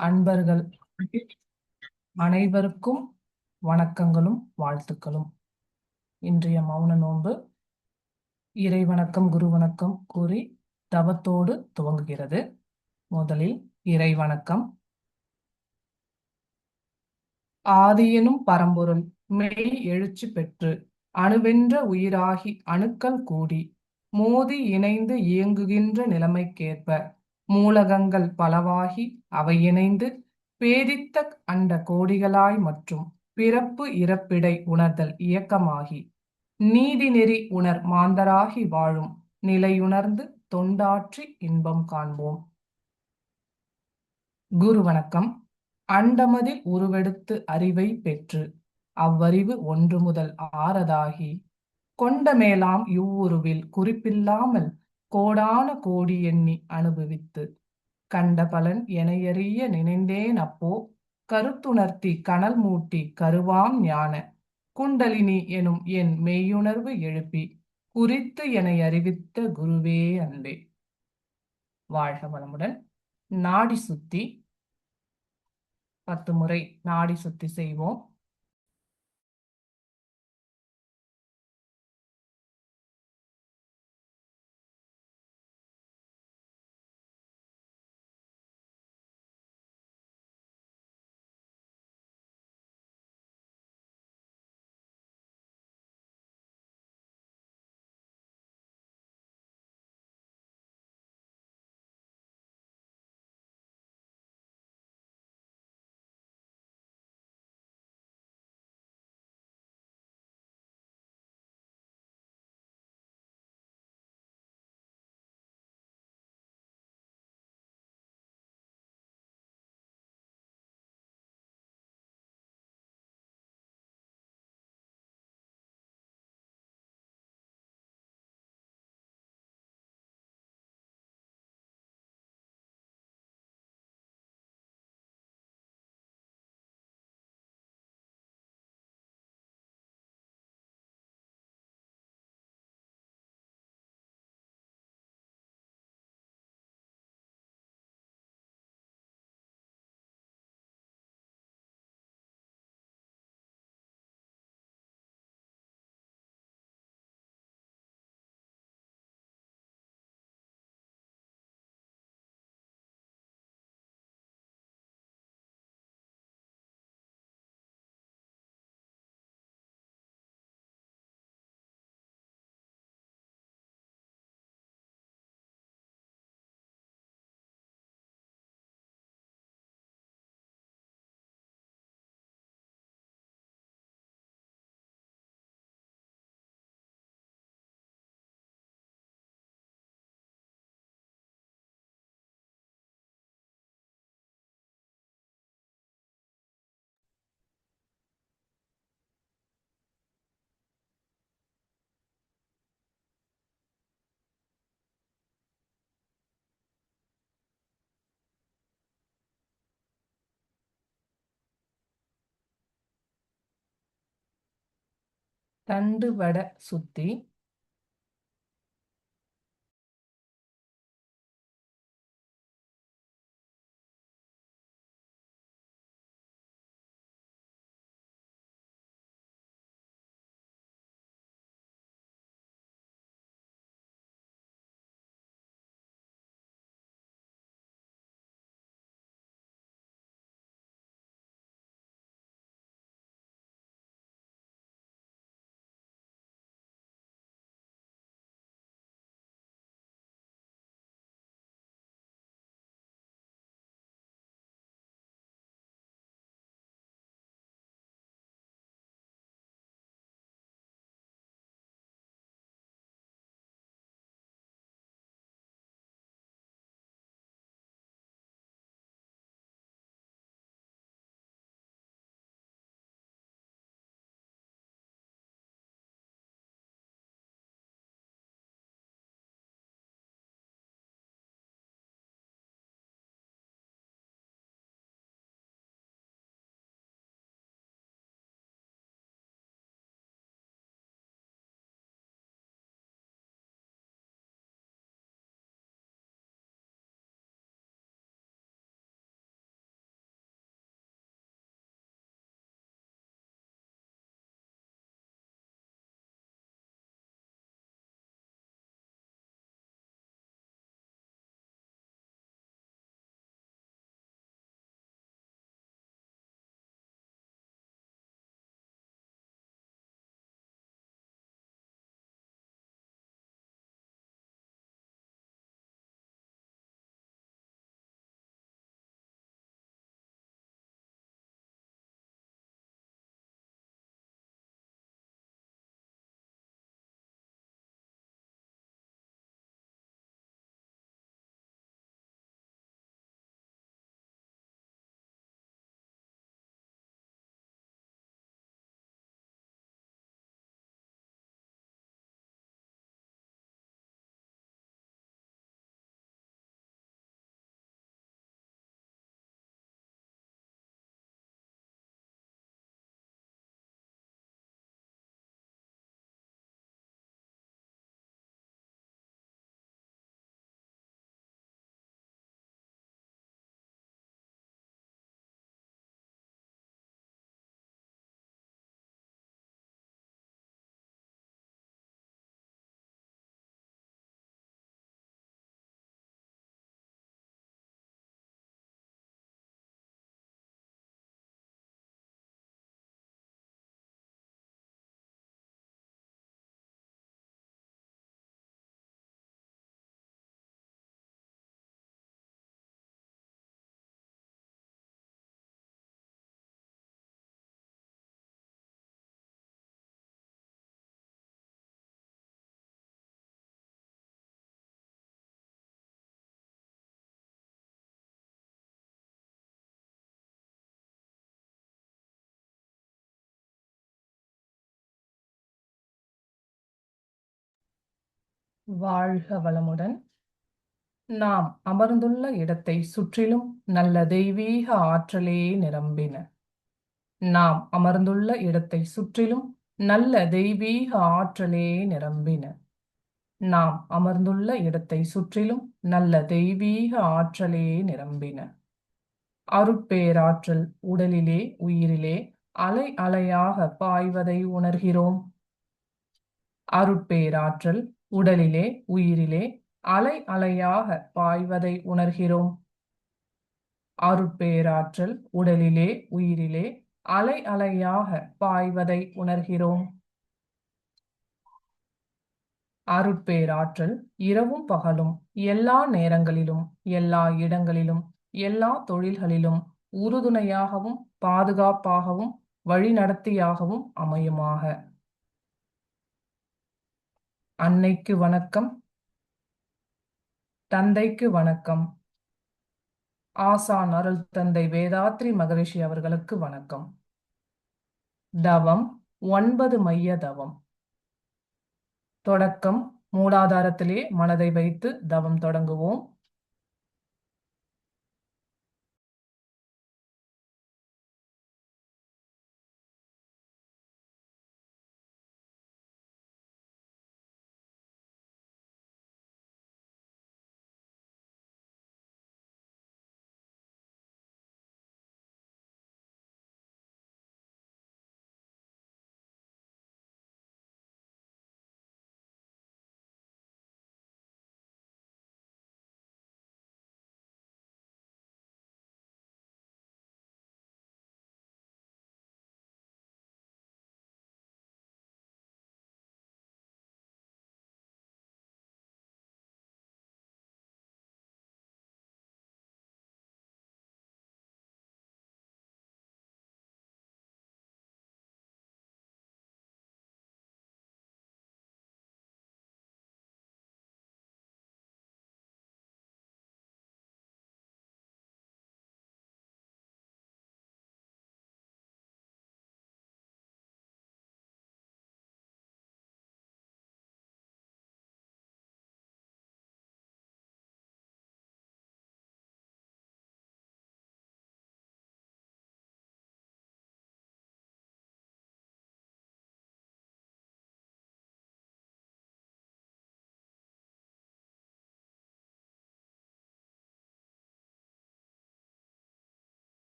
அன்பர்கள் அனைவருக்கும் வணக்கங்களும் வாழ்த்துக்களும். இன்றைய மௌன நோன்பு இறை வணக்கம் குரு வணக்கம் கூறி தவத்தோடு துவங்குகிறது. முதலில் இறை வணக்கம். ஆதியெனும் பரம்பொருள் மெய் எழுச்சி பெற்று அணுவென்ற உயிராகி அணுக்கள் கூடி மோதி இணைந்து இயங்குகின்ற நிலைமைக்கேற்ப மூலகங்கள் பலவாகி அவை இணைந்து பேதித்த அண்ட கோடிகளாய் மற்றும் பிறப்பு இறப்பிடை உணர்தல் இயக்கமாகி நீதி நெறி உணர் மாந்தராகி வாழும் நிலையுணர்ந்து தொண்டாற்றி இன்பம் காண்போம். குரு வணக்கம். அண்டமதில் உருவெடுத்து அறிவை பெற்று அவ்வறிவு ஒன்று முதல் ஆறதாகி கொண்ட மேலாம் இவ்வுருவில் குறிப்பில்லாமல் கோடான கோடி எண்ணி அனுபவித்து கண்ட பலன் எனையறிய நினைந்தேன் அப்போ கருத்துணர்த்தி கனல் மூட்டி கருவாம் ஞான குண்டலினி எனும் என் மெய்யுணர்வு எழுப்பி குறித்து என அறிவித்த குருவே அன்பே. வாழ்க வளமுடன். நாடி சுத்தி 10 முறை நாடி சுத்தி செய்வோம். தண்டுவட சுத்தி. வாழ்க வளமுடன். நாம் அமர்ந்துள்ள இடத்தைச் சுற்றிலும் நல்ல தெய்வீக ஆற்றலே நிரம்பின. நாம் அமர்ந்துள்ள இடத்தைச் சுற்றிலும் நல்ல தெய்வீக ஆற்றலே நிரம்பின. நாம் அமர்ந்துள்ள இடத்தைச் சுற்றிலும் நல்ல தெய்வீக ஆற்றலே நிரம்பின. அருட்பேராற்றல் உடலிலே, உயிரிலே அலை அலையாக பாய்வதை உணர்கிறோம். அருட்பேராற்றல் உடலிலே, உயிரிலே அலை அலையாக பாய்வதை உணர்கிறோம். அருட்பேராற்றல் உடலிலே, உயிரிலே அலை அலையாக பாய்வதை உணர்கிறோம். அருட்பேராற்றல் இரவும் பகலும் எல்லா நேரங்களிலும், எல்லா இடங்களிலும், எல்லா தொழில்களிலும் உறுதுணையாகவும், பாதுகாப்பாகவும், வழிநடத்தியாகவும் அமையுமாக. அன்னைக்கு வணக்கம். தந்தைக்கு வணக்கம். ஆசான் அருள் தந்தை வேதாத்ரி மகரிஷி அவர்களுக்கு வணக்கம். தவம் 9 மைய தவம். தொடக்கம் மூலாதாரத்திலே மனதை வைத்து தவம் தொடங்குவோம்.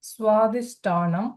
சுவாதிஷ்டானம்.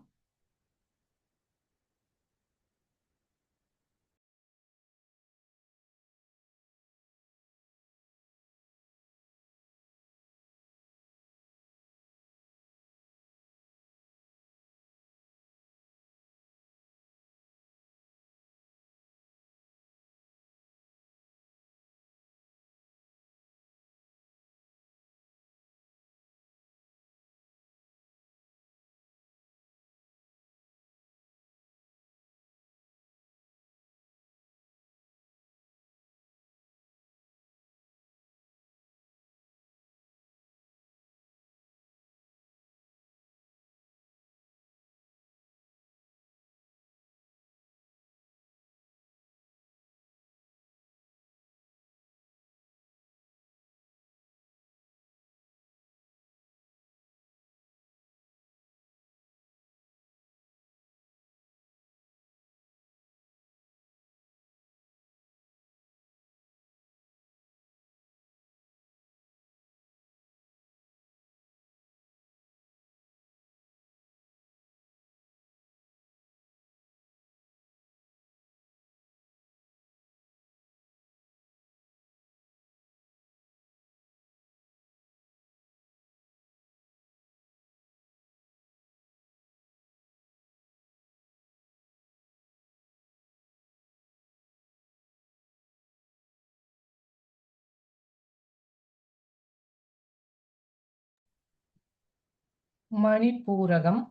மணிப்பூரகம்,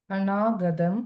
அநாகதம்,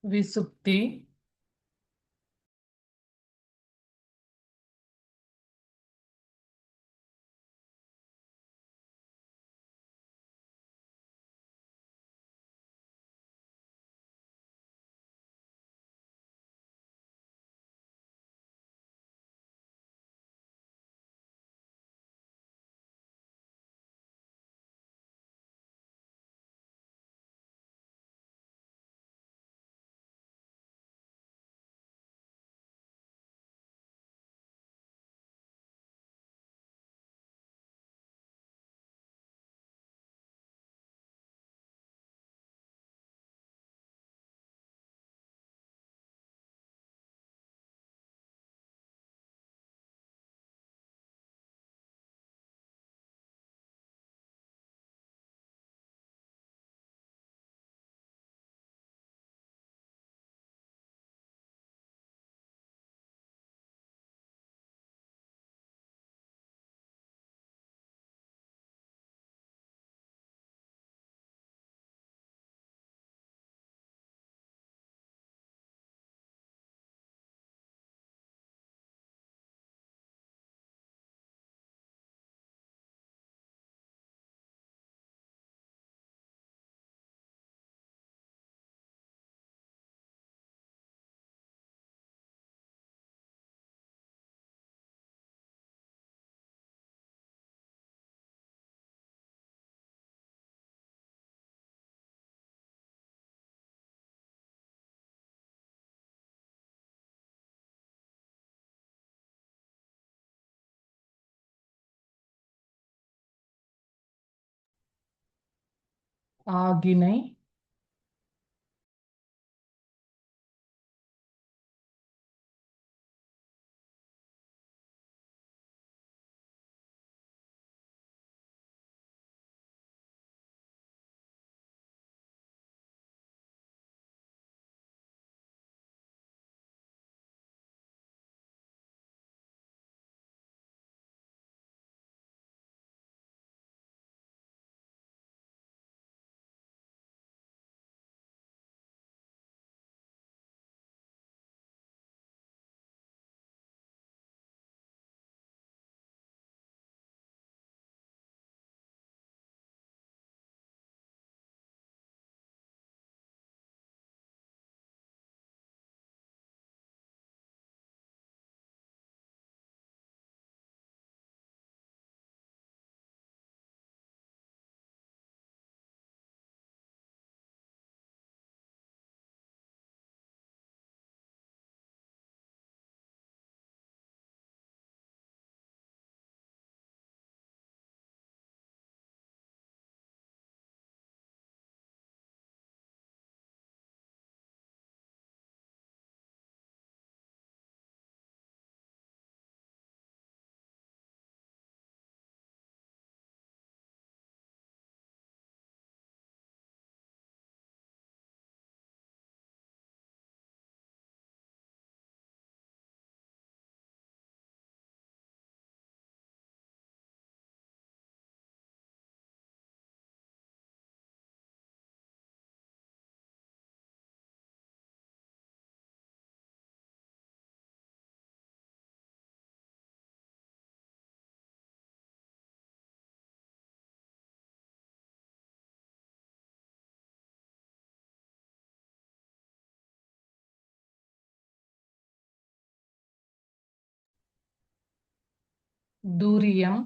விசுப்தி, ஆகினை, துரியம்,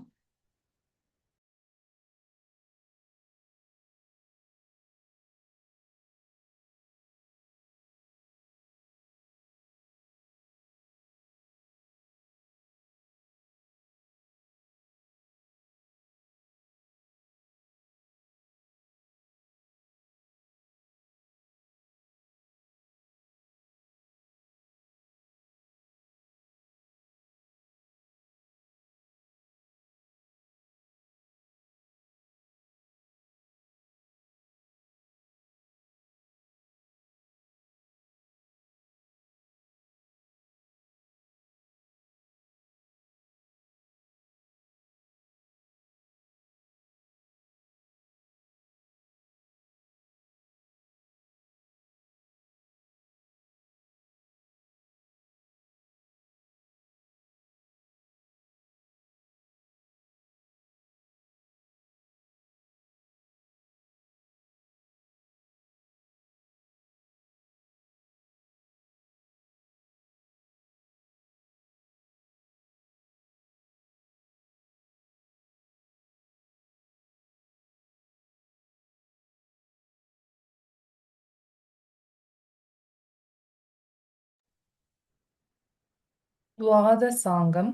துவாதசாங்கம்,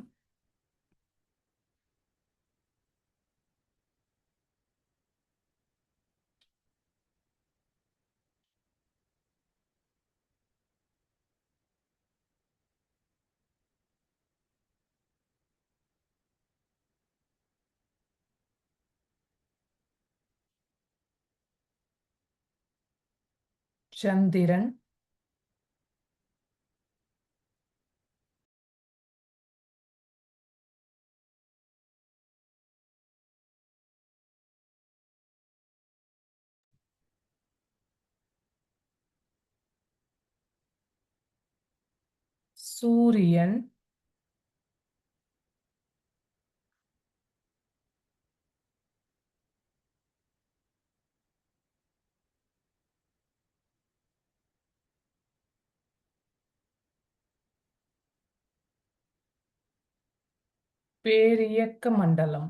சந்திரன், சூரியன், பேரியக்க மண்டலம்.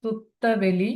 சுத்தவெளி,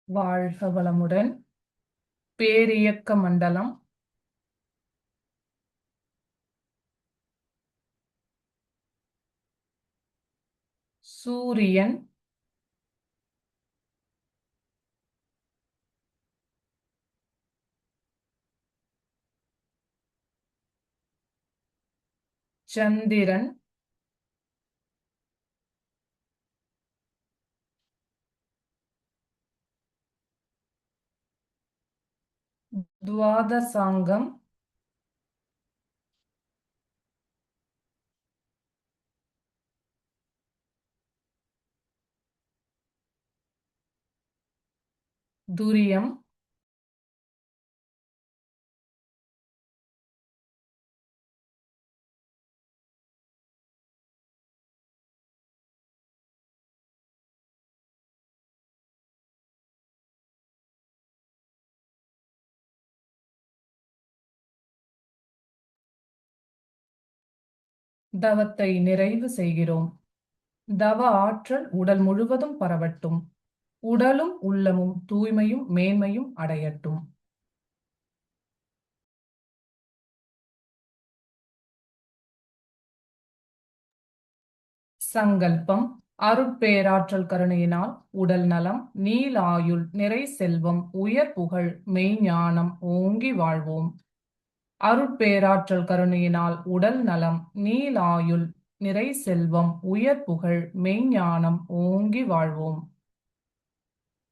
வாழ்க வளமுடன். பேரியக்க மண்டலம். சூரியன், சந்திரன், துவாதசாங்கம், துரியம், தவத்தை நிறைவு செய்கிறோம். தவ ஆற்றல் உடல் முழுவதும் பரவட்டும். உடலும் உள்ளமும் தூய்மையும் மேன்மையும் அடையட்டும். சங்கல்பம். அருட்பேராற்றல் கருணையினால் உடல் நலம், நீலாயுள், நிறை செல்வம், உயர் புகழ், மெய்ஞானம் ஓங்கி வாழ்வோம். அருட்பேராற்றல் கருணையினால் உடல் நலம், நீலாயுள், நிறை செல்வம், உயர் புகழ், மெய்ஞானம் ஓங்கி வாழ்வோம்.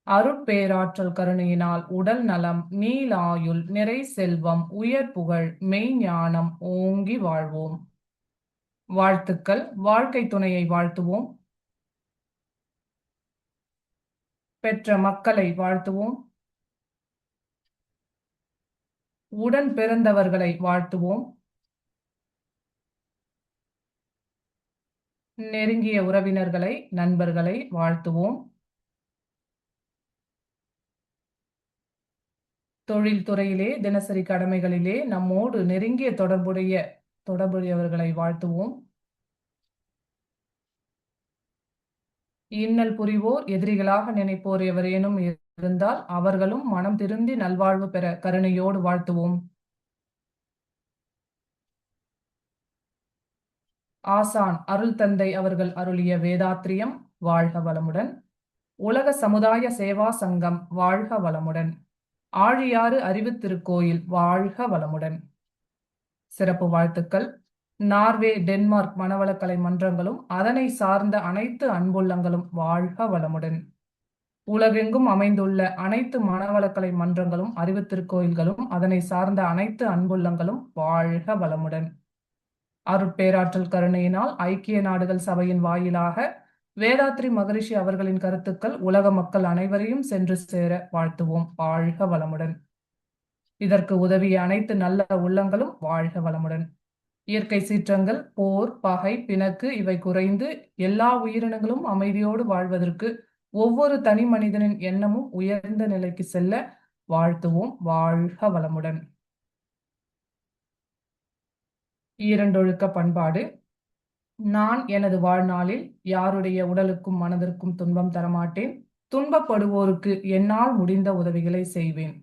அருட்பேராற்றல் கருணையினால் உடல் நலம், நீலாயுள், நிறை செல்வம், உயர் புகழ், மெய்ஞானம் ஓங்கி வாழ்வோம். வாழ்த்துக்கள். வாழ்க்கை துணையை வாழ்த்துவோம். பெற்ற மக்களை வாழ்த்துவோம். உடன் பிறந்தவர்களை வாழ்த்துவோம். நெருங்கிய உறவினர்களை, நண்பர்களை வாழ்த்துவோம். தொழில்துறையிலே, தினசரி கடமைகளிலே நம்மோடு நெருங்கிய தொடர்புடையவர்களை வாழ்த்துவோம். இன்னல் புரிவோர், எதிரிகளாக நினைப்போர் எவரேனும் இருந்தால் அவர்களும் மனம் திருந்தி நல்வாழ்வு பெற கருணையோடு வாழ்த்துவோம். ஆசான் அருள் தந்தை அவர்கள் அருளிய வேதாத்திரியம் வாழ்க வளமுடன். உலக சமுதாய சேவா சங்கம் வாழ்க வளமுடன். ஆழியாறு அறிவு திருக்கோயில் வாழ்க வளமுடன். சிறப்பு வாழ்த்துக்கள். நார்வே, டென்மார்க் மனவளக்கலை மன்றங்களும் அதனை சார்ந்த அனைத்து அன்புள்ளங்களும் வாழ்க வளமுடன். உலகெங்கும் அமைந்துள்ள அனைத்து மனவளக்கலை மன்றங்களும், அறிவு திருக்கோயில்களும் அதனை சார்ந்த அனைத்து அன்புள்ளங்களும் வாழ்க வளமுடன். அருட்பேராற்றல் கருணையினால் ஐக்கிய நாடுகள் சபையின் வாயிலாக வேதாத்ரி மகரிஷி அவர்களின் கருத்துக்கள் உலக மக்கள் அனைவரையும் சென்று சேர வாழ்த்துவோம். வாழ்க வளமுடன். இதற்கு உதவிய அனைத்து நல்ல உள்ளங்களும் வாழ்க வளமுடன். இயற்கை சீற்றங்கள், போர், பகை, பிணக்கு இவை குறைந்து எல்லா உயிரினங்களும் அமைதியோடு வாழ்வதற்கு ஒவ்வொரு தனி மனிதனின் எண்ணமும் உயர்ந்த நிலைக்கு செல்ல வாழ்த்துவோம். வாழ்க வளமுடன். ஈரண்டொழுக்க பண்பாடு. நான் எனது வாழ்நாளில் யாருடைய உடலுக்கும் மனதிற்கும் துன்பம் தரமாட்டேன். துன்பப்படுவோருக்கு என்னால் முடிந்த உதவிகளை செய்வேன்.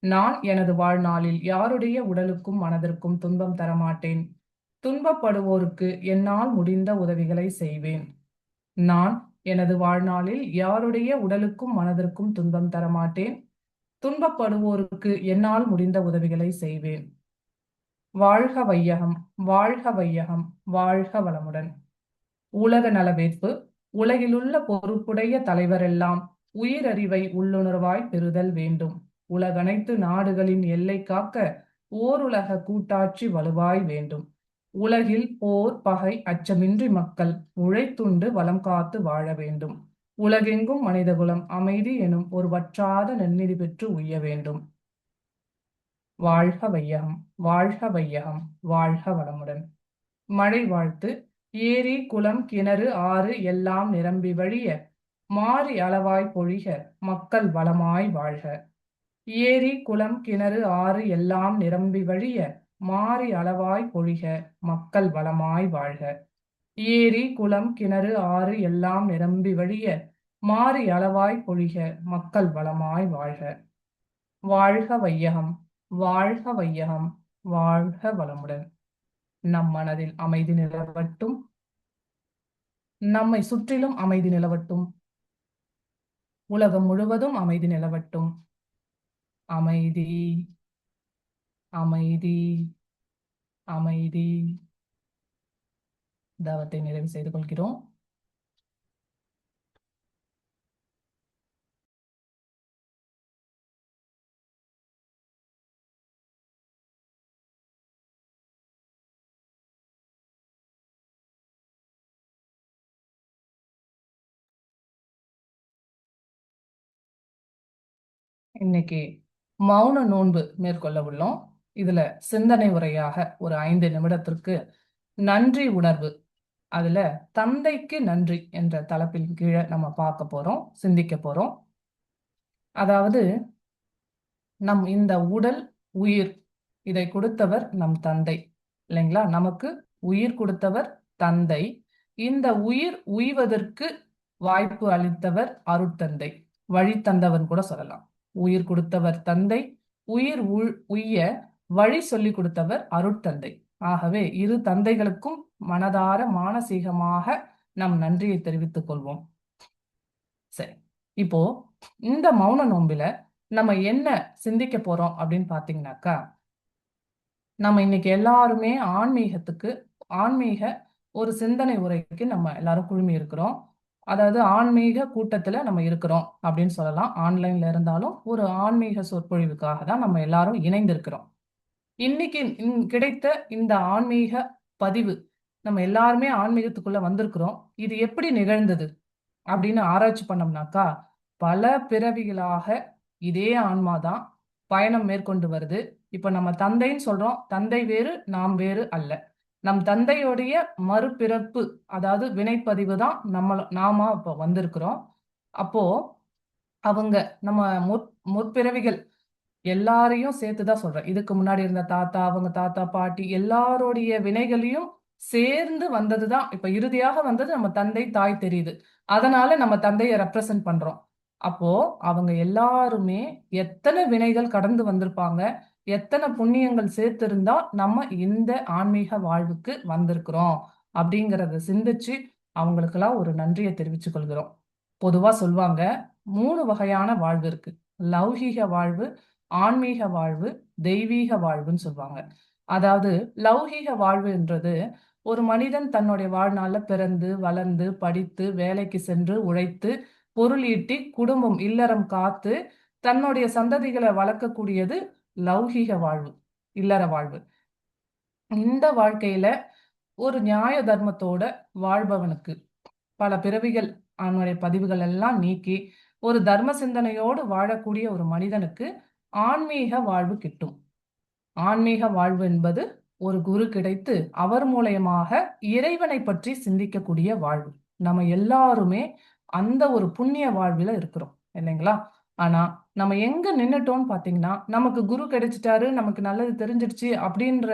நான் எனது வாழ்நாளில் யாருடைய உடலுக்கும் மனதிற்கும் துன்பம் தரமாட்டேன். துன்பப்படுவோருக்கு என்னால் முடிந்த உதவிகளை செய்வேன். நான் எனது வாழ்நாளில் யாருடைய உடலுக்கும் மனதிற்கும் துன்பம் தரமாட்டேன். துன்பப்படுவோருக்கு என்னால் முடிந்த உதவிகளை செய்வேன். வாழ்க வையகம், வாழ்க வையகம், வாழ்க வளமுடன். உலக நலவேட்பு. உலகிலுள்ள பொறுப்புடைய தலைவரெல்லாம் உயிரறிவை உள்ளுணர்வாய் பெறுதல் வேண்டும். உலகனைத்து நாடுகளின் எல்லை காக்க ஓருலக கூட்டாட்சி வலுவாய் வேண்டும். உலகில் போர், பகை, அச்சமின்றி மக்கள் உழைத்துண்டு வளம் காத்து வாழ வேண்டும். உலகெங்கும் மனிதகுலம் அமைதி எனும் ஒரு வற்றாத நன்னெறி பெற்று உய்ய வேண்டும். வாழ்க வையகம், வாழ்க வையகம், வாழ்க வளமுடன். மழை வாழ்த்து. ஏரி, குளம், கிணறு, ஆறு எல்லாம் நிரம்பி வழிய மாறி அளவாய் பொழிக மக்கள் வளமாய் வாழ்க. ஏரி, குளம், கிணறு, ஆறு எல்லாம் நிரம்பி வழிய மாறி அளவாய் பொழிக மக்கள் வளமாய் வாழ்க. ஏரி, குளம், கிணறு, ஆறு எல்லாம் நிரம்பி வழிய மாறி அளவாய் பொழிக மக்கள் வளமாய் வாழ்க. வாழ்க வையகம், வாழ்க வையகம், வாழ்க வளமுடன். நம் மனதில் அமைதி நிலவட்டும், நம்மை சுற்றிலும் அமைதி நிலவட்டும், உலகம் முழுவதும் அமைதி நிலவட்டும். அமைதி, அமைதி, அமைதி. தவத்தை நிறைவு செய்து கொள்கிறோம். இன்னைக்கு மௌன நோன்பு மேற்கொள்ள உள்ளோம். இதுல சிந்தனை உரையாக ஒரு 5 நிமிடத்திற்கு நன்றி உணர்வு, அதுல தந்தைக்கு நன்றி என்ற தலைப்பின் கீழே நம்ம பார்க்க போறோம், சிந்திக்க போறோம். அதாவது நம் இந்த உடல், உயிர் இதை கொடுத்தவர் நம் தந்தை இல்லைங்களா? நமக்கு உயிர் கொடுத்தவர் தந்தை. இந்த உயிர் உய்வதற்கு வாய்ப்பு அளித்தவர் அருட்தந்தை, வழி தந்தவன் கூட சொல்லலாம். உயிர் கொடுத்தவர் தந்தை, உயிர் உய்ய வழி சொல்லி கொடுத்தவர் அருட்தந்தை. ஆகவே இரு தந்தைகளுக்கும் மனதார மானசீகமாக நம் நன்றியை தெரிவித்துக் கொள்வோம். சரி, இப்போ இந்த மௌன நோம்பில நம்ம என்ன சிந்திக்க போறோம் அப்படின்னு பாத்தீங்கன்னாக்கா, நம்ம இன்னைக்கு எல்லாருமே ஆன்மீக ஒரு சிந்தனை உரைக்கு நம்ம எல்லாரும் குழுமி இருக்கிறோம். அதாவது ஆன்மீக கூட்டத்துல நம்ம இருக்கிறோம் அப்படின்னு சொல்லலாம். ஆன்லைன்ல இருந்தாலும் ஒரு ஆன்மீக சொற்பொழிவுக்காக தான் நம்ம எல்லாரும் இணைந்திருக்கிறோம். இன்னைக்கு கிடைத்த இந்த ஆன்மீக பதிவு, நம்ம எல்லாருமே ஆன்மீகத்துக்குள்ள வந்திருக்கிறோம். இது எப்படி நிகழ்ந்தது அப்படின்னு ஆராய்ச்சி பண்ணோம்னாக்கா, பல பிறவிகளாக இதே ஆன்மாதான் பயணம் மேற்கொண்டு வருது. இப்ப நம்ம தந்தைன்னு சொல்றோம், தந்தை வேறு நாம் வேறு அல்ல. நம் தந்தையுடைய மறுபிறப்பு, அதாவது வினைப்பதிவு தான் நாம இப்ப வந்திருக்கிறோம். அப்போ அவங்க நம்ம முற்பிறவிகள் எல்லாரையும் சேர்த்துதான் சொல்றேன். இதுக்கு முன்னாடி இருந்த தாத்தா, அவங்க தாத்தா, பாட்டி எல்லாருடைய வினைகளையும் சேர்ந்து வந்ததுதான் இப்ப இறுதியாக வந்தது நம்ம தந்தை, தாய் தெரியுது. அதனால நம்ம தந்தையை ரெப்ரசன்ட் பண்றோம். அப்போ அவங்க எல்லாருமே எத்தனை வினைகள் கடந்து வந்திருப்பாங்க, எத்தனை புண்ணியங்கள் சேர்த்திருந்தா நம்ம இந்த ஆன்மீக வாழ்வுக்கு வந்திருக்கிறோம் அப்படிங்கிறத சிந்திச்சு அவங்களுக்கெல்லாம் ஒரு நன்றியை தெரிவிச்சுக் கொள்கிறோம். பொதுவா சொல்லுவாங்க, 3 வகையான வாழ்வு இருக்கு. லௌகீக வாழ்வு, ஆன்மீக வாழ்வு, தெய்வீக வாழ்வுன்னு சொல்லுவாங்க. அதாவது லௌகீக வாழ்வுன்றது ஒரு மனிதன் தன்னுடைய வாழ்நாள்ல பிறந்து வளர்ந்து படித்து வேலைக்கு சென்று உழைத்து பொருள் ஈட்டி குடும்பம் இல்லறம் காத்து தன்னுடைய சந்ததிகளை வளர்க்கக்கூடியது லௌகீக வாழ்வு, இல்லற வாழ்வு. இந்த வாழ்க்கையில ஒரு நியாய தர்மத்தோட வாழ்பவனுக்கு பல பிறவிகள் அவனுடைய பதிவுகள் எல்லாம் நீக்கி ஒரு தர்ம சிந்தனையோடு வாழக்கூடிய ஒரு மனிதனுக்கு ஆன்மீக வாழ்வு கிட்டும். ஆன்மீக வாழ்வு என்பது ஒரு குரு கிடைத்து அவர் மூலயமாக இறைவனை பற்றி சிந்திக்கக்கூடிய வாழ்வு. நம்ம எல்லாருமே அந்த ஒரு புண்ணிய வாழ்வுல இருக்கிறோம் இல்லைங்களா? ஆனா நம்ம எங்க நின்னுட்டோம்னு பாத்தீங்கன்னா, நமக்கு குரு கிடைச்சிட்டாரு, நமக்கு நல்லது தெரிஞ்சிடுச்சு அப்படின்ற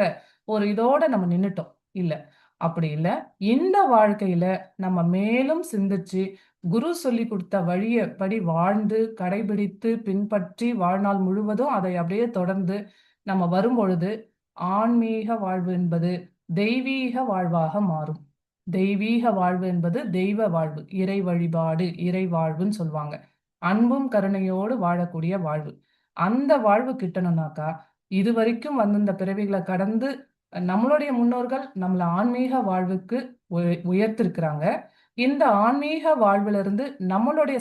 ஒரு இதோட நம்ம நின்னுட்டோம். இல்ல, அப்படி இல்ல. இந்த வாழ்க்கையில நம்ம மேலும் சிந்திச்சு குரு சொல்லி கொடுத்த வழியை படி வாழ்ந்து கடைபிடித்து பின்பற்றி வாழ்நாள் முழுவதும் அதை அப்படியே தொடர்ந்து நம்ம வரும்பொழுது ஆன்மீக வாழ்வு என்பது தெய்வீக வாழ்வாக மாறும். தெய்வீக வாழ்வு என்பது தெய்வ வாழ்வு, இறை வழிபாடு, இறை வாழ்வுன்னு சொல்லுவாங்க. அன்பும் கருணையோடு வாழக்கூடிய வாழ்வு. அந்த வாழ்வு கிட்டணும்னாக்கா இது வரைக்கும் வந்திருந்த பிறவிகளை கடந்து நம்மளுடைய முன்னோர்கள் நம்மள ஆன்மீக வாழ்வுக்கு உயர்த்திருக்கிறாங்க. இந்த ஆன்மீக வாழ்விலிருந்து நம்மளுடைய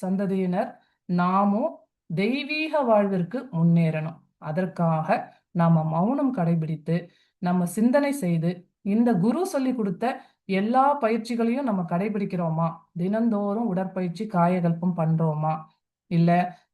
சந்ததியினர் நாமும் தெய்வீக வாழ்விற்கு முன்னேறணும். அதற்காக நாம மௌனம் கடைபிடித்து நம்ம சிந்தனை செய்து இந்த குரு சொல்லி கொடுத்த எல்லா பயிற்சிகளையும் நம்ம கடைபிடிக்கிறோமா? தினந்தோறும் உடற்பயிற்சி காயகல்பம் பண்றோமா? இல்ல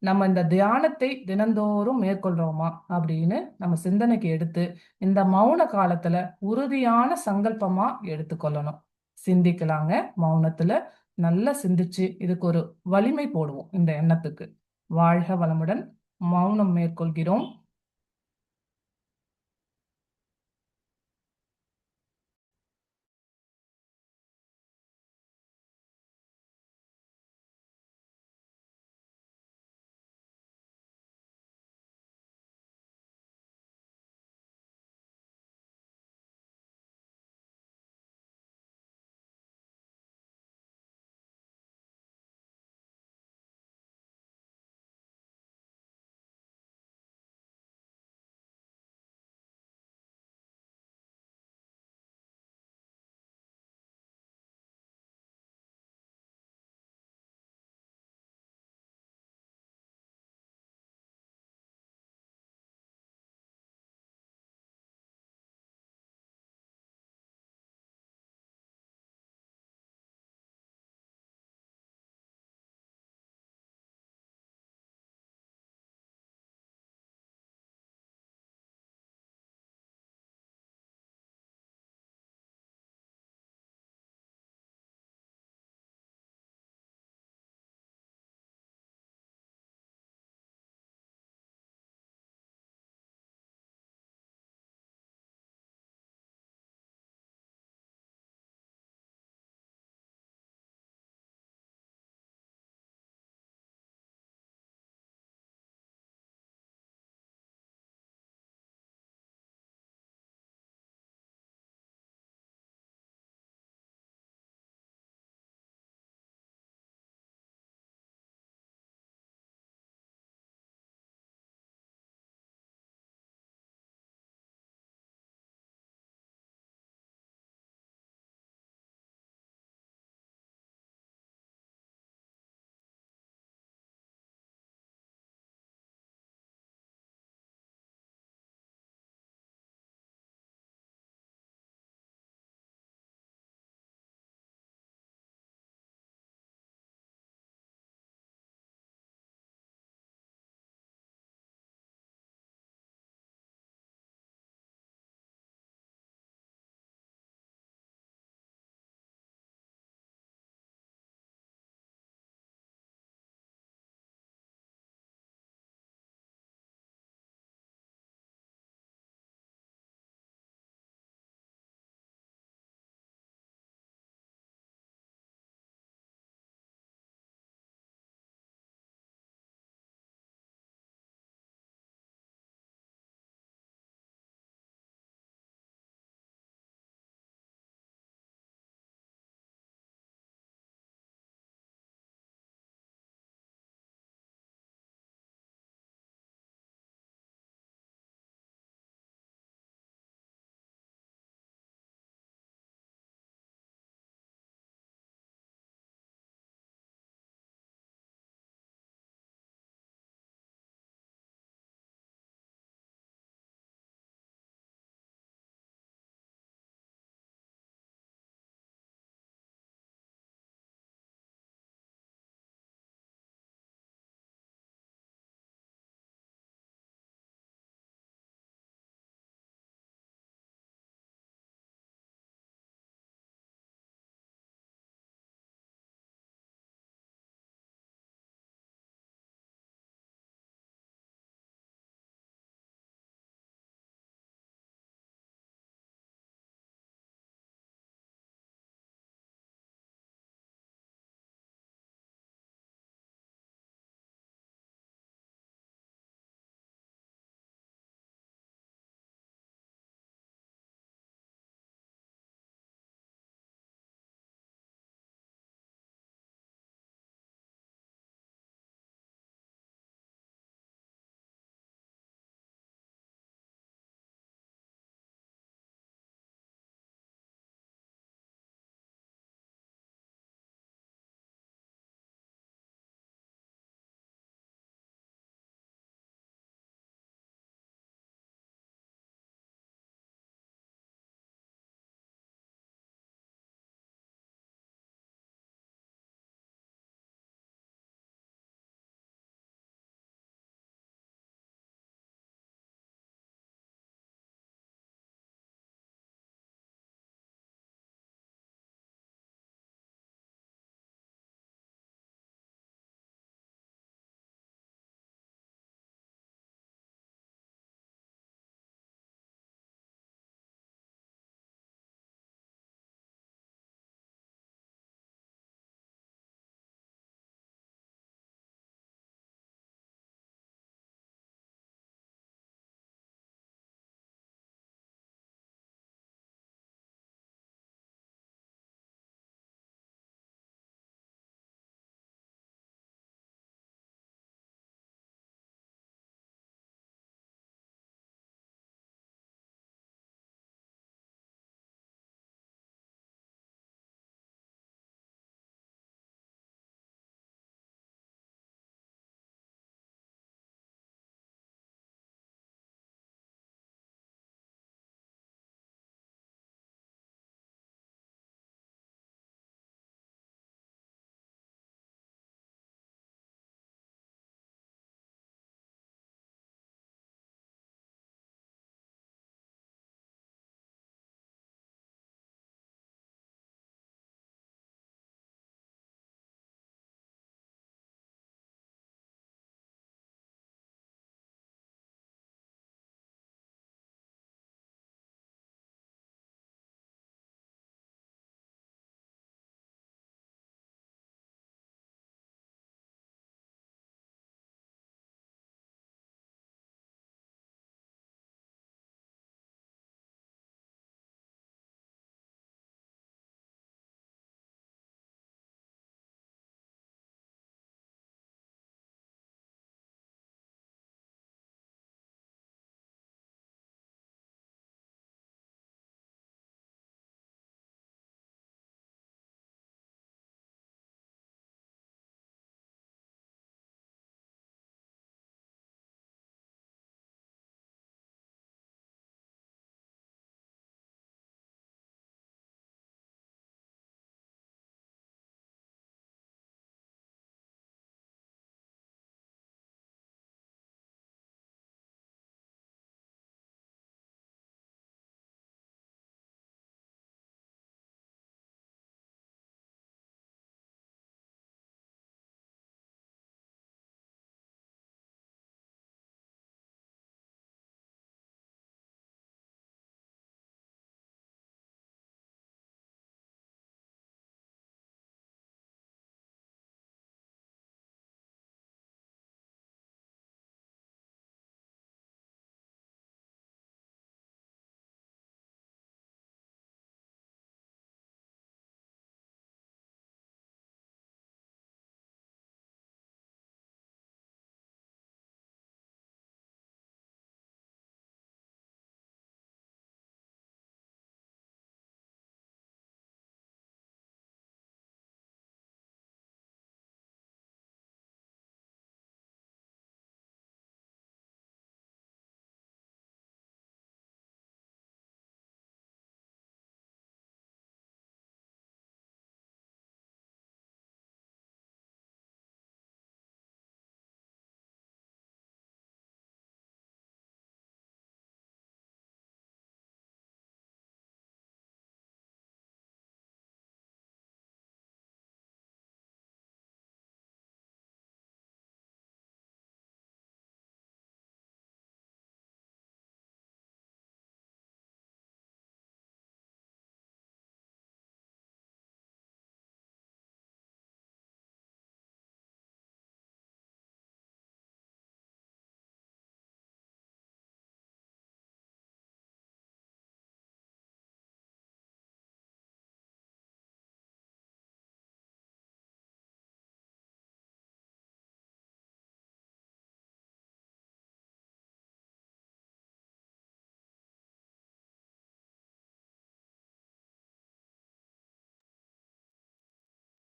நம்ம இந்த தியானத்தை தினந்தோறும் மேற்கொள்றோமா அப்படின்னு நம்ம சிந்தனைக்கு எடுத்து இந்த மௌன காலத்துல உறுதியான சங்கல்பமா எடுத்துக்கொள்ளணும். சிந்திக்கலாங்க. மௌனத்துல நல்லா சிந்திச்சு இதுக்கு ஒரு வலிமை போடுவோம் இந்த எண்ணத்துக்கு. வாழ்க வளமுடன். மௌனம் மேற்கொள்கிறோம்.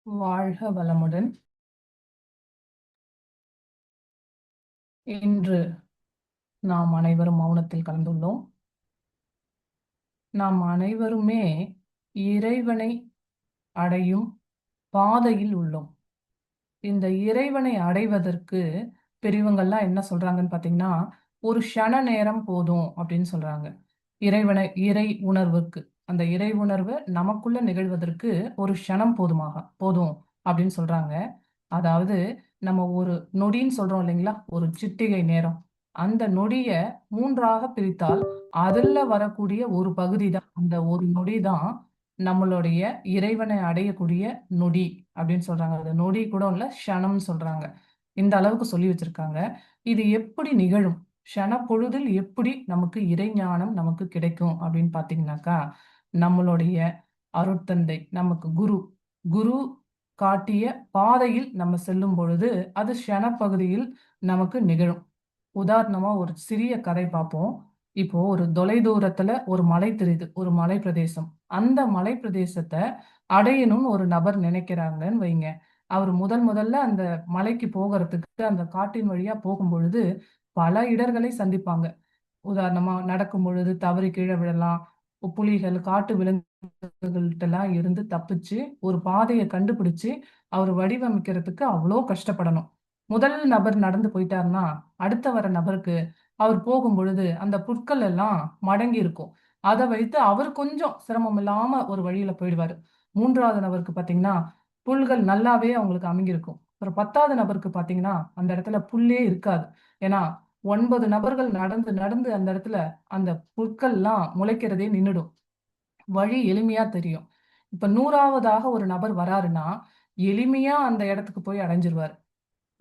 வாழ்க வளமுடன். இன்று நாம் அனைவரும் மௌனத்தில் கலந்துள்ளோம். நாம் அனைவருமே இறைவனை அடையும் பாதையில் உள்ளோம். இந்த இறைவனை அடைவதற்கு பெரியவங்கள்லாம் என்ன சொல்றாங்கன்னு பார்த்தீங்கன்னா, ஒரு க்ஷண நேரம் போதும் அப்படின்னு சொல்றாங்க. இறை உணர்வுக்கு, அந்த இறை உணர்வு நமக்குள்ள நிகழ்வதற்கு ஒரு க்ஷணம் போதும் அப்படின்னு சொல்றாங்க. அதாவது நம்ம ஒரு நொடின்னு சொல்றோம் இல்லைங்களா? ஒரு சிட்டிகை நேரம். அந்த நொடிய 3ஆக பிரித்தால், அதுல வரக்கூடிய ஒரு பகுதி தான், அந்த ஒரு நொடி தான் நம்மளுடைய இறைவனை அடையக்கூடிய நொடி அப்படின்னு சொல்றாங்க. அது நொடி கூட இல்ல, க்ஷணம்னு சொல்றாங்க. இந்த அளவுக்கு சொல்லி வச்சிருக்காங்க. இது எப்படி நிகழும்? க்ஷண பொழுதில் எப்படி நமக்கு இறைஞானம் நமக்கு கிடைக்கும் அப்படின்னு பார்த்தீங்கன்னாக்கா, நம்மளுடைய அருட்தந்தை, நமக்கு குரு. குரு காட்டிய பாதையில் நம்ம செல்லும் பொழுது, அது க்ஷண பகுதியில் நமக்கு நிகழும். உதாரணமா ஒரு சிறிய கதை பார்ப்போம். இப்போ ஒரு தொலைதூரத்துல ஒரு மலை தெரியுது. ஒரு மலை பிரதேசம். அந்த மலை பிரதேசத்த அடையணும்னு ஒரு நபர் நினைக்கிறாங்கன்னு வைங்க. அவர் முதல்ல அந்த மலைக்கு போகறதுக்கு அந்த காட்டின் வழியா போகும்பொழுது, பல இடர்களை சந்திப்பாங்க. உதாரணமா நடக்கும் பொழுது தவறி கீழ விழலாம். புலிகள், காட்டு விலங்குகள்ட்டலாம் இருந்து தப்பிச்சு, ஒரு பாதைய கண்டுபிடிச்சு, அவரு வடிவமைக்கிறதுக்கு அவ்ளோ கஷ்டப்படணும். முதல் நபர் நடந்து போயிட்டாருன்னா, அடுத்த வர நபருக்கு அவர் போகும்பொழுது, அந்த புற்கள் எல்லாம் மடங்கி இருக்கும். அத வைத்து அவர் கொஞ்சம் சிரமம் இல்லாம ஒரு வழியில போயிடுவாரு. 3வது நபருக்கு பார்த்தீங்கன்னா, புல்கள் நல்லாவே அவங்களுக்கு அமுங்கியிருக்கும். ஒரு 10வது நபருக்கு பார்த்தீங்கன்னா, அந்த இடத்துல புல்லே இருக்காது. ஏன்னா 9 நபர்கள் நடந்து, நடந்து அந்த இடத்துல அந்த புற்கள்லாம் முளைக்கிறதே நின்னுடும். வழி எளிமையா தெரியும். இப்ப 100வதாக ஒரு நபர் வராருன்னா, எளிமையா அந்த இடத்துக்கு போய் அடைஞ்சிருவாரு.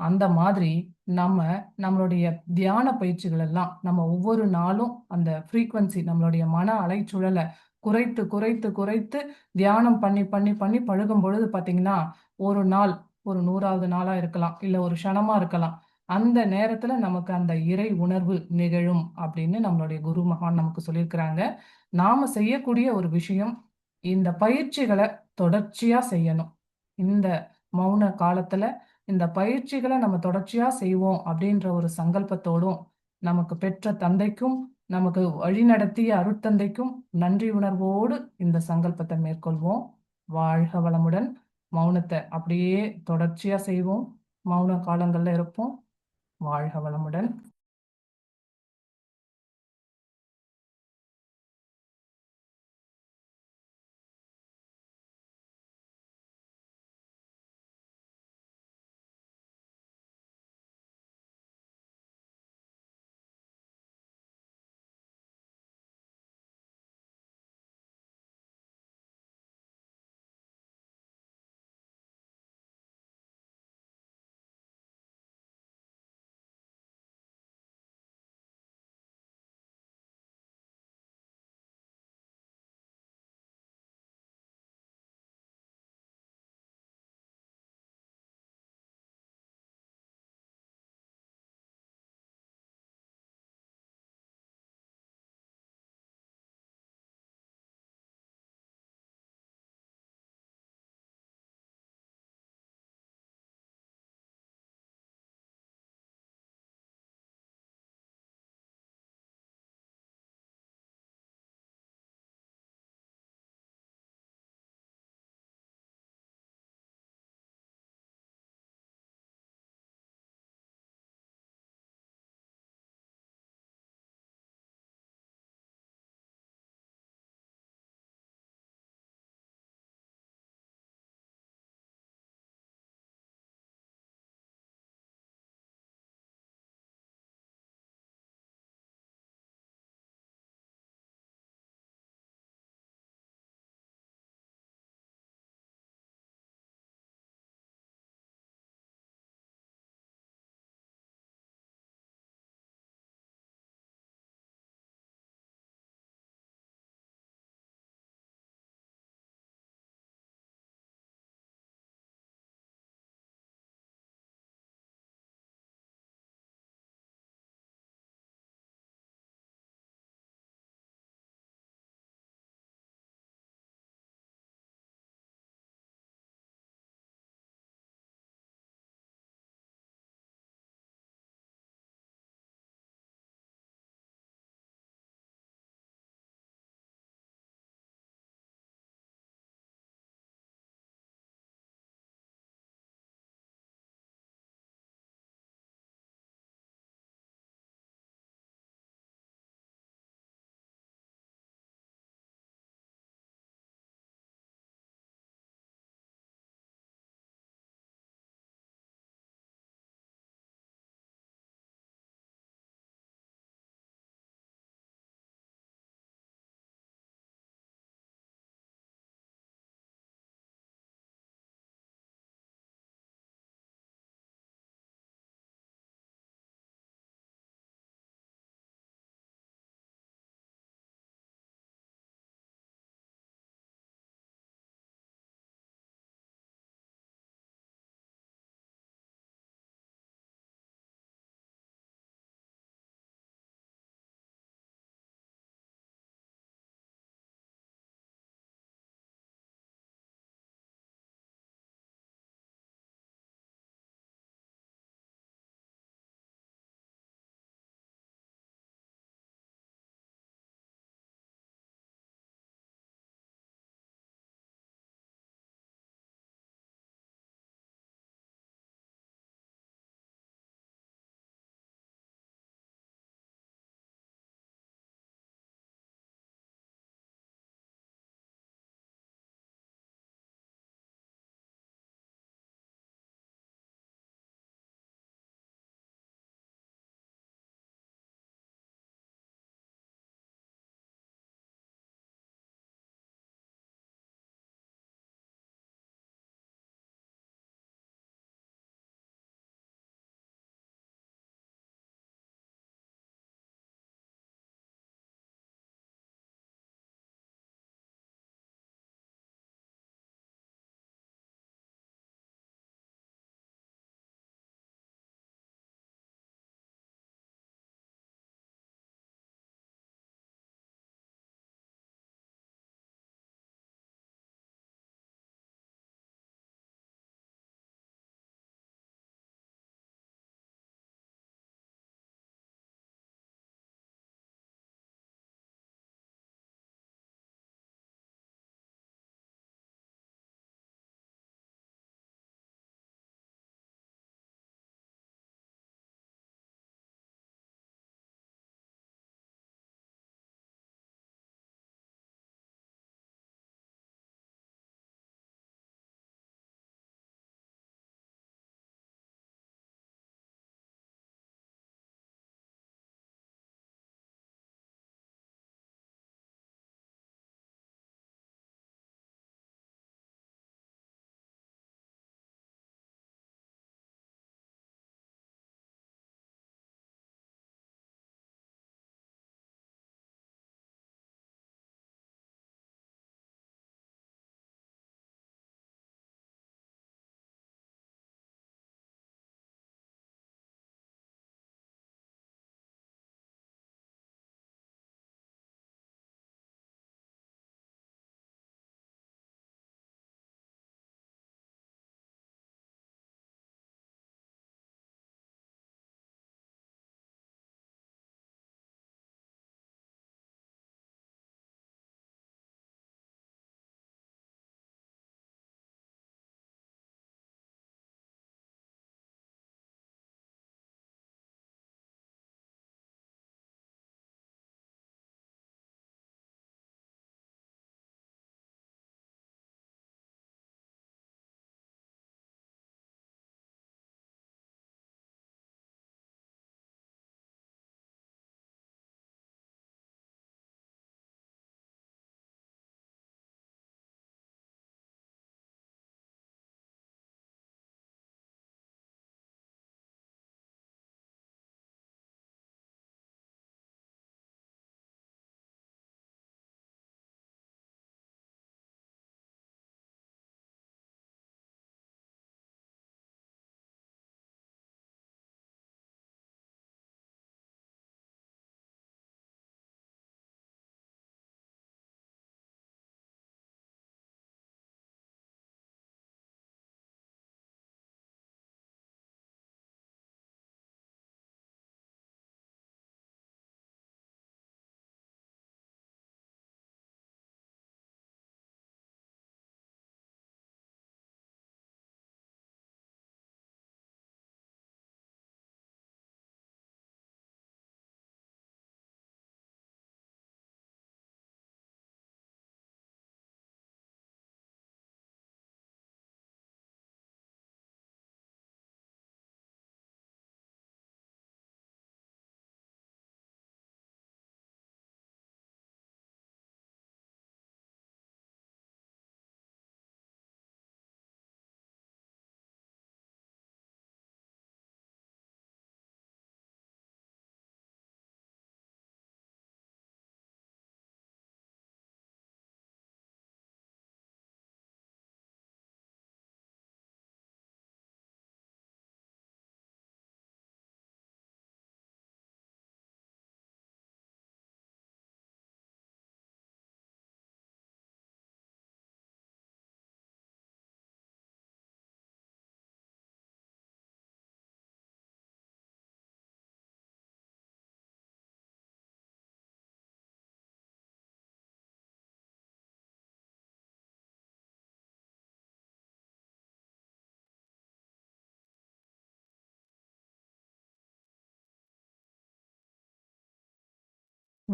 அந்த மாதிரி நம்ம நம்மளுடைய தியான பயிற்சிகள் எல்லாம் நம்ம ஒவ்வொரு நாளும் அந்த ஃப்ரீக்வன்சி நம்மளுடைய மன அலைச்சுழல குறைத்து குறைத்து குறைத்து தியானம் பண்ணி பண்ணி பண்ணி பழகும் பொழுது பார்த்தீங்கன்னா, ஒரு நாள் ஒரு 100வது நாளா இருக்கலாம். இல்ல ஒரு க்ஷணமா இருக்கலாம். அந்த நேரத்துல நமக்கு அந்த இறை உணர்வு நிகழும் அப்படின்னு நம்மளுடைய குரு மகான் நமக்கு சொல்லியிருக்கிறாங்க. நாம செய்யக்கூடிய ஒரு விஷயம், இந்த பயிற்சிகள தொடர்ச்சியா செய்யணும். இந்த மௌன காலத்துல இந்த பயிற்சிகள நம்ம தொடர்ச்சியா செய்வோம் அப்படின்ற ஒரு சங்கல்பத்தோடும், நமக்கு பெற்ற தந்தைக்கும், நமக்கு வழிநடத்திய அருட்தந்தைக்கும் நன்றி உணர்வோடு இந்த சங்கல்பத்தை மேற்கொள்வோம். வாழ்க வளமுடன். மௌனத்த அப்படியே தொடர்ச்சியா செய்வோம். மௌன காலங்கள்ல இருப்போம். வாழ்க வளமுடன்.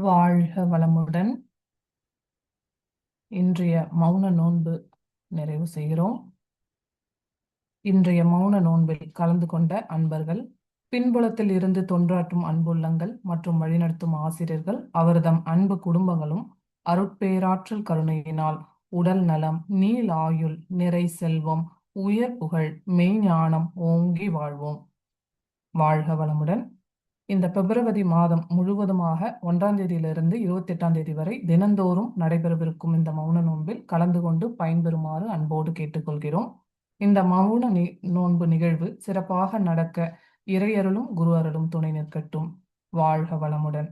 வாழ்க வளமுடன். இன்றைய மௌன நோன்பு நிறைவு செய்கிறோம். இன்றைய மௌன நோன்பில் கலந்து கொண்ட அன்பர்கள், பின்புலத்தில் இருந்து தொன்றாற்றும் அன்புள்ளங்கள் மற்றும் வழிநடத்தும் ஆசிரியர்கள், அவர்தம் அன்பு குடும்பங்களும் அருட்பேராற்றல் கருணையினால் உடல் நலம், நீள் ஆயுள், நிறை செல்வம், உயர் புகழ், மெய்ஞானம் ஓங்கி வாழ்வோம். வாழ்க வளமுடன். இந்த பிப்ரவரி மாதம் முழுவதுமாக 1ஆம் தேதியிலிருந்து 28ஆம் தேதி வரை தினந்தோறும் நடைபெறவிருக்கும் இந்த மௌன நோன்பில் கலந்து கொண்டு பயன்பெறுமாறு அன்போடு கேட்டுக்கொள்கிறோம். இந்த மௌன நோன்பு நிகழ்வு சிறப்பாக நடக்க இறையருளும் குரு அருளும் துணை நிற்கட்டும். வாழ்க வளமுடன்.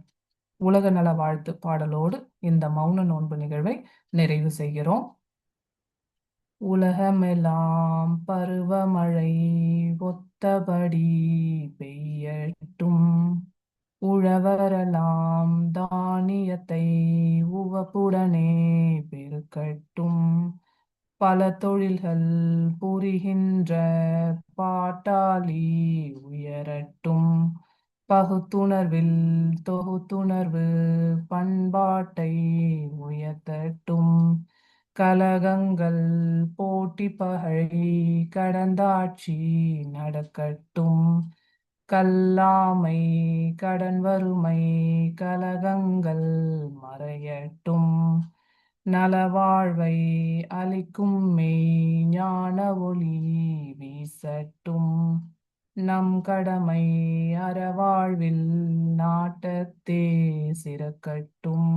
உலக நல வாழ்த்து பாடலோடு இந்த மௌன நோன்பு நிகழ்வை நிறைவு செய்கிறோம். உலகமெல்லாம் பருவமழை ஒத்தபடி பெய்யட்டும். உழவரெல்லாம் தானியத்தை உவப்புடனே பெருக்கட்டும். பல தொழில்கள் புரிகின்ற பாட்டாளி உயரட்டும். பகுத்துணர்வில் தொகுத்துணர்வு பண்பாட்டை உயர்த்தட்டும். கலகங்கள் போட்டி பகை கடந்தாட்சி நடக்கட்டும். கல்லாமை கடன் வறுமை கலகங்கள் மறையட்டும். நலவாழ்வை அளிக்கும் மெய் ஞான ஒளி வீசட்டும். நம் கடமை அறவாழ்வில் நாட்டத்தே சிறக்கட்டும்.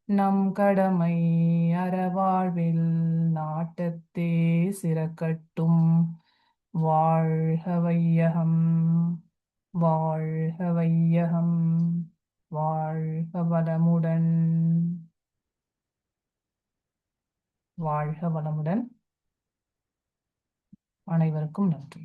நம் கடமை அறவாழ்வில் நாட்டத்தே சிறக்கட்டும். வாழ்க வையகம், வாழ்க வையகம், வாழ்க வளமுடன். வாழ்க வளமுடன். அனைவருக்கும் நன்றி.